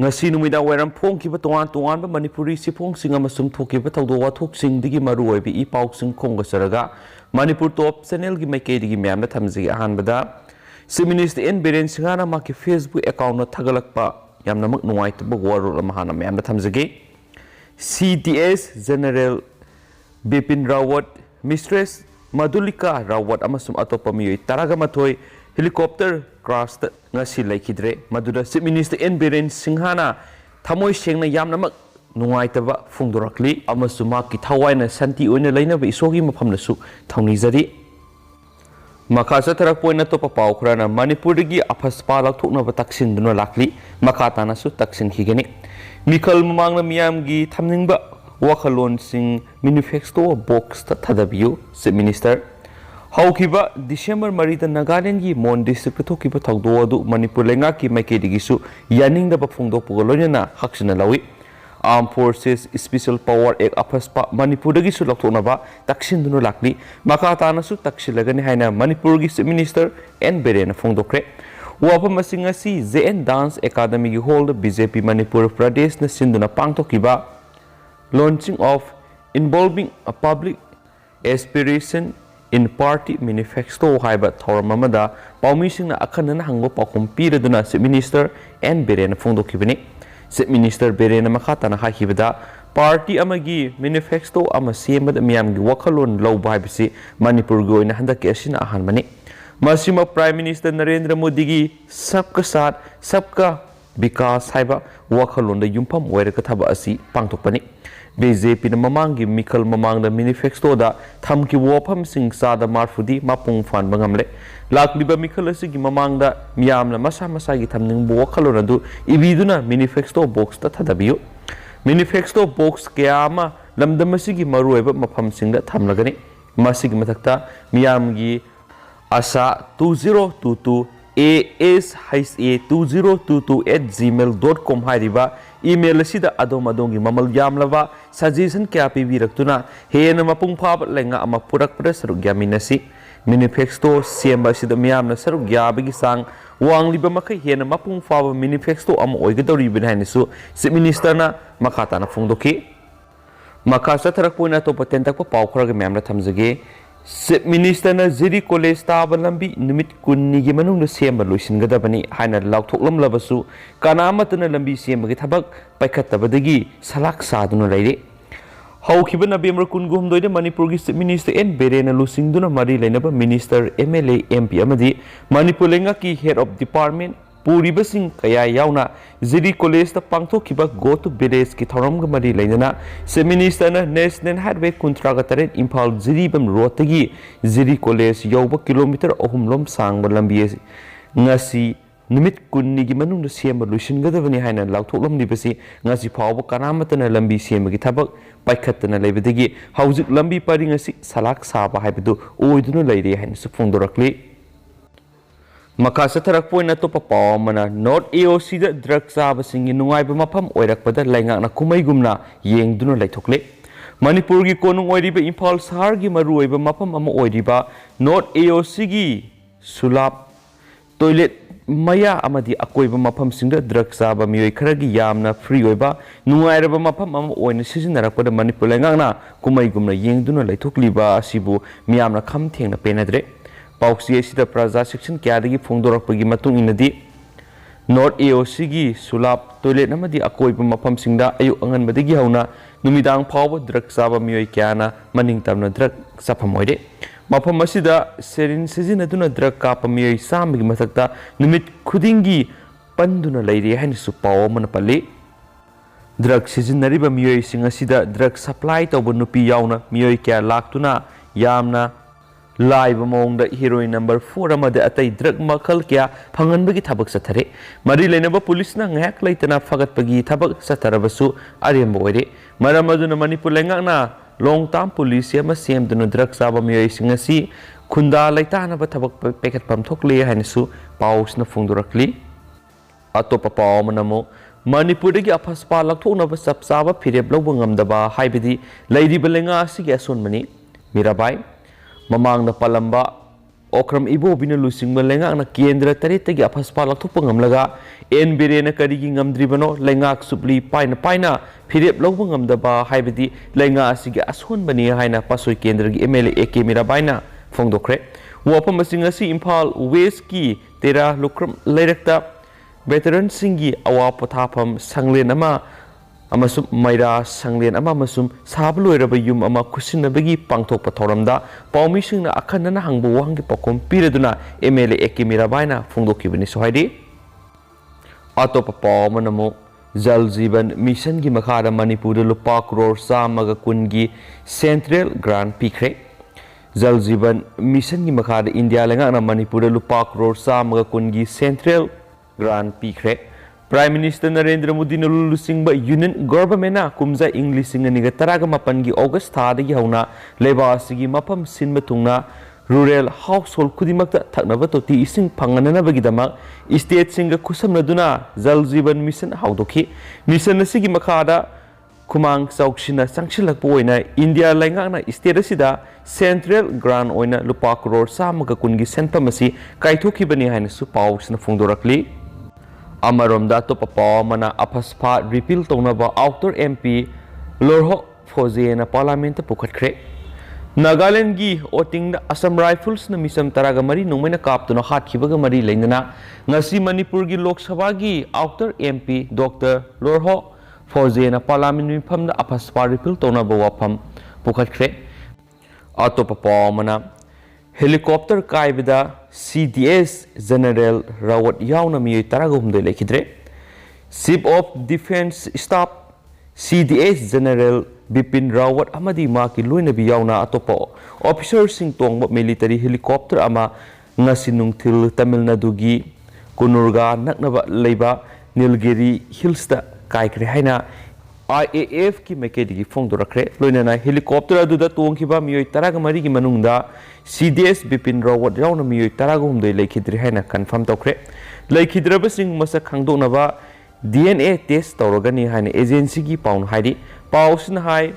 ngasi numida wairam phongkiba tongan tongan ba manipuri siphongsing amasum thokiba thawdo wathoksing digi maru oibi I pausing khonga saraga manipur top channel gi maikei digi myamna thamji ahanbada Chief Minister N Biren Singhana maki Facebook account na thagalakpa yamna mak nuwaitba warul amahana myamna thamjige CTS General Bipin Rawat Mistress Madhulika Rawat amasum atopa miyoi taraga mathoi helicopter crash ngasi laikidre maduda Chief Minister N Biren Singhana thamoi sengna yamna mak nuwaitaba phungdorakli amasu maki thawaina santi oina lainaba isogi mafamnasu thaunijari makasa tarak poina topa pau khurana manipur gi afaspa lathokna ba taksin duna lakli makata na su taksin khigeni mikhal mamangna miyam gi thamningba wakhalon sing manifesto box ta thadabiu Chief Minister Haukiba December Marita Nagaland gi Mon District thokiba thawdo adu Manipur lenga ki maikei digisu yaning da phungdo pugolona haksina lawi Armed Forces Special Power Act afaspa Manipur dagi su lathona ba taksin duno lakli makata na su taksilagani haina Manipur gi Chief Minister N Biren phungdokre wapam masinga si JN Dance Academy gi hold BJP Manipur Pradesh na sinduna pangthokiba launching of involving a public aspiration in party manifesto haiba thoramamada paumisingna akhanana hangbo pakum piraduna Chief Minister N Biren phongdokibani Chief Minister Biren makhatana haibada party amagi manifesto ama semad miyamgi wakhalon lawba haibisi Manipur gi oina handaki asina ahanbani masima Prime Minister Narendra Modi gi sabka saath sabka vikas haiba wakhalon da yumpham oiraka thaba asi pangthokpani BJP na mamangi mikhal mamang da manifesto da thamki wafam sing sada marfudi mapung fan bangamle lakliba mikhal asigi mamang da miyamna masa masa gi thamning bo wakhalon adu ibiduna manifesto box ta thadabiyo manifesto box kayama lamdam asigi maruiba mafam sing da thamlagani masigi mathakta miyamgi asa 2022 ASHA2022@gmail.com hariba email asida adom adongi mamal yamlava suggestion kya pibirakuna hena mapung phaba lenga ama purak pada saruk yaminasi manifesto semba asida miyamna saruk yabagi sang wangliba makai hena mapung phaba manifesto ama oigadori binhainisu Chief Minister na makata na phungdoki makasa tarak poina to patenta ko pawkhraga myamna thamjage Chief Minister na Ziri College taba lambi numit kunni gi manung semba loisingadabani haina laukthoklam labasu kanamatana lambi semba gi thabak paikhatabadagi salak saduna leire haukiba November kungum doide Manipur gi Chief Minister N Biren lusingduna mari leinaba Minister MLA MP amadi Manipur lenga ki Head of Department Puriba sing kaya yauna Ziri College ta pangthokiba Go to Village ki thoramga mari leinana Chief Minister na National Highway kuntraga taret Imphal Ziribam Road tagi Ziri College yauba kilometer ahumlom sangba lambi ngasi numit kunni gi manung semba luisingadabani haina lauthoklam libasi ngasi phawba kanamatana lambi semba gi thabak paikhatana leibadagi haujik lambi pari ngasi salak saba haibadu oiduna leire haina sufungdorakli makasa tarak poina to papa mana North AOC da drug saba singi nungaiba mafam oirakpada laingakna kumaigumna yengduna laithokle Manipur gi konung oiriba Imphal Sahar gi maruiba mafam ama oiriba North AOC gi sulap toilet maya amadi akoiba mafam singda drug saba miyoi kharagi yamna free oiba nungairaba mafam ama oina sizinnarakpada Manipur laingakna kumaigumna yengduna laithokliba asibu miyamna kham thengna penadre Pauksi asida praja section kyadagi phongdorakpagi matung inadi North AOC gi sulap toilet namadi akoiba mafam singda ayu angan badagi hauna numidang phawba drug saba miyoi kyana maning tamna drug sapamoide mafam asida serin sizinaduna drug kapa miyoi samgi mathakta numit khudingi panduna leire hain su paw manapali drug sizinariba miyoi sing asida drug supply tawba nupi yauna miyoi kya laktuna yamna live among the heroine number 4 amade atai drug makhal kya phanganbagi thabak sathare mari leinaba police na ngak leitana phagatpagi thabak satharabasu aremba oire maramaduna Manipur lengakna long term police ma semduna drug saba miyoi singasi khunda leitana ba thabak pekhat pam thokle hainasu paus na phungdorakli atopa paw manamo Manipur dagi afaspa lakthokna ba sapsaba phireb lawba ngamdaba haibidi leiriba lenga asigi ason mani Mirabai mamang na palamba Okram Ibo Bina Lusing Malenga Kendra Taritagi Apaspala Tupangamlaga, En Birena Karigi Ngamdribano, Lenga Supli Pina Pina, Philip Lobungam the Ba Hybidi, Lenga Siga Asun Bani Haina Pasui Kendra Emily Eke Mirabaina, Fongdokre, Wapamasinga Impal, Weski, Tera Lukram Lerecta, Veteran Singi, Awa Potapam, Sanglenama. Amasum Maira Sanglen Amamasum Sablu Rabayum Ama Kusinabegi Pangtok Patoramda, Paumising Akana Hangbu Wangi Pokom Piraduna, Emele Ekimirabaina, Fungdokibini Sohidi Atopapa Manamo, Zalziban Mission Gimakada Manipur Lupa Crore Samaga Kungi Central Grand Pikre Zalziban Mission Gimakada India Langana Manipur Lupa Crore Samaga Kungi Central Grand Pikre Prime Minister Narendra Modi Lulusingba Union Government Kumza English Singaniga Taraga Mapangi August Tadagi Hauna Leba Sigi Mapam Sin Matungna Rural Household Kudimakta Taknavatoti Ising Panganana Bagidama State Singa Kusam Naduna Zalziban Mission Haudoki Mission Sigi Makada Kumang Saukshina Sanctionlak Poina India Langana State Sida Central Grand Oina Lupa Crore Samaga Kungi Senpamasi Kaitoki Bani Hainasu Paus na Fundorakli Amaromda to Papa Mana Apaspa repeal Tonaba Outer MP Lorho Foze na Parliament Pukatre Nagaland gi oting Assam Rifles na Misam Taragamari Numena Kap to Hat Kibagamari Lenana Nasi Manipur gi Lok Sabha gi Outer MP Dr. Lorho Foze na Parliament Pam na Apaspa repeal Tonaba Wapam Pukatre Ato Papa Mana Helicopter Kaibida CDS General Rawat Yauna Miyoy Taragum de Lekidre Chief of Defense Staff CDS General Bipin Rawat Amadi Maki Luinabi Yauna Atopo Officer Sing Tong Military Helicopter Ama Ngasinung Til Tamil Nadu gi Kunurga Naknaba Leba Nilgiri Hillsta Kaikre Haina IAF ki mekedi Fongdorakre Loinana helicopter aduda tongkiba miyoy taragamari gi manungda CDS Bipin Rawat yauna miyoy taragumdoi lekhidri haina confirm tokre lekhidraba sing masa khangdonaba DNA test tawragani haina agency gi paun haidi pausna hai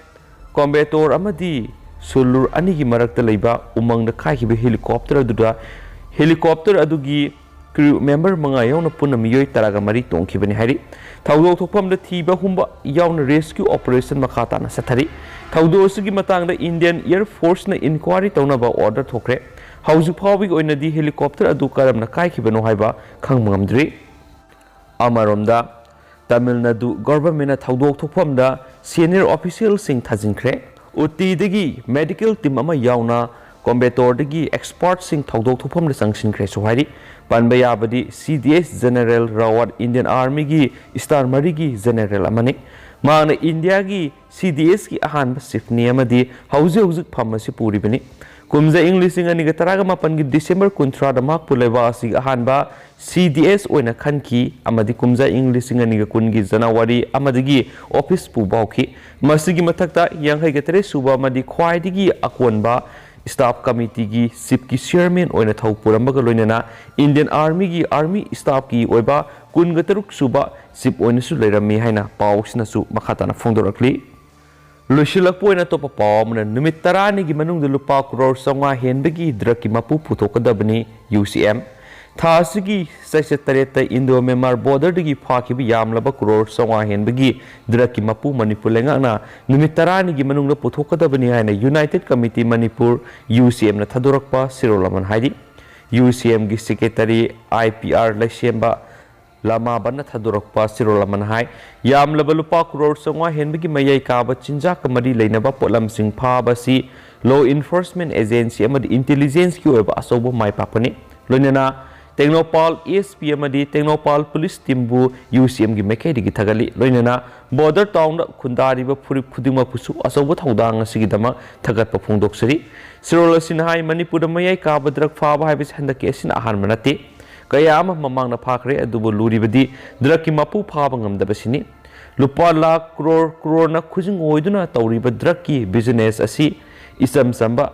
combator amadi sulur ani gi marakta leiba umangda khaikiba helicopter aduda helicopter adugi crew member manga yauna punna miyoy taragamari tongkibani haidi Thaudo Topam the Tiba Humba Yawn Rescue Operation Makata Satari. Thaudo Sigi Matang the Indian Air Force na inquiry Tonaba order Tokre. How's Powig on the helicopter Adukaram Nakai Kibano Haiba Kangmangamdri Amaromda Tamil Nadu government at Thaudo Topam the senior official Sing Tazinkre. Uti Digi medical team Ama Yauna combator Digi expert Sing Thaudo Topam the sanction Kresuhari. Panbaya Badi CDS General Rawat Indian Army gi Star Marigi General Amani Mana India gi CDS ki ahan sifni amadi hauze hauzik pharmacy puri bani Kumza English inga niga taraga mapan gi December kuntra da mak puleba si ahan ba CDS oina khan ki amadi Kumza English inga niga kun gi January amadi gi office pu bauki masigi mathakta yanghai ga tere suba amadi khwai digi akon ba Staff Committee gi SIP ki chairman oina thau purambaga loinana Indian Army gi Army staff ki oiba kungataruk suba SIP oina su leirami haina pausna su makhatana fongdorakli Lushilak poina topa pawmana numit tarani gi manung lupa crore songa henbagi draki mapu putokadabani UCM Thasigi Secretariat Indo Myanmar border digi phakibi yamlaba crore songa henbagi draki mapu Manipur lengana numit tarani gi manung la puthokadabani haina United Committee Manipur UCM na thadorakpa sirolaman haidi UCM gi secretary IPR Lashemba Lama Bana Thadorakpa Sirolaman Hai Yam Labalupa Crore Songa Henbigi Mayai Kaba Chinja Kamadi Lainaba Polam Sing Pabasi Law Enforcement Agency Amadi Intelligence Ki Oba Asobo Mai Papani Lonena Technopal ESP Amadi Technopal Police Timbu UCM Gi Mekedi Gi Thagali Lonena Border Town Kundariba Puri Kudima Pusu Asobo Thaudang Sigidama Thagat Papungdok Siri Sirolasin Hai Manipur Mayai Kaba Drak Faba Habis Handakesin Ahan Manati Kaya mamang na pakre adubo luri badi draki mapu phabangam dabasini lupa lakh crore na khujing oiduna tawriba draki business asi isam samba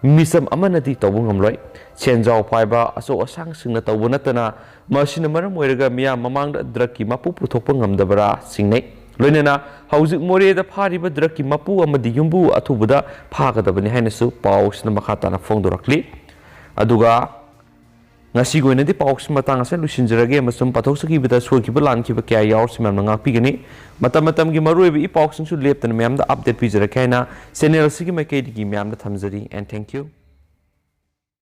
misam amanadi tawbungam loi chenjau paiba aso asang singna tawbunatana masina maram oiraga miya mamang da draki mapu puthokpangam dabara singnei loinena hauzik more da phariba draki mapu amadi yumbu athubuda phagadabani hainasu pausna makhatana fongdorakli ꯑꯗꯨꯒ ngasi goina di paus matang ase lusinjrage amasum pathok sakibada sokiba lankiba kya yaur simam ngakpigani matam gi maroi bi paus su leptan myam da update pijara kaina channel sigi makai digi myam da thamjari and thank you.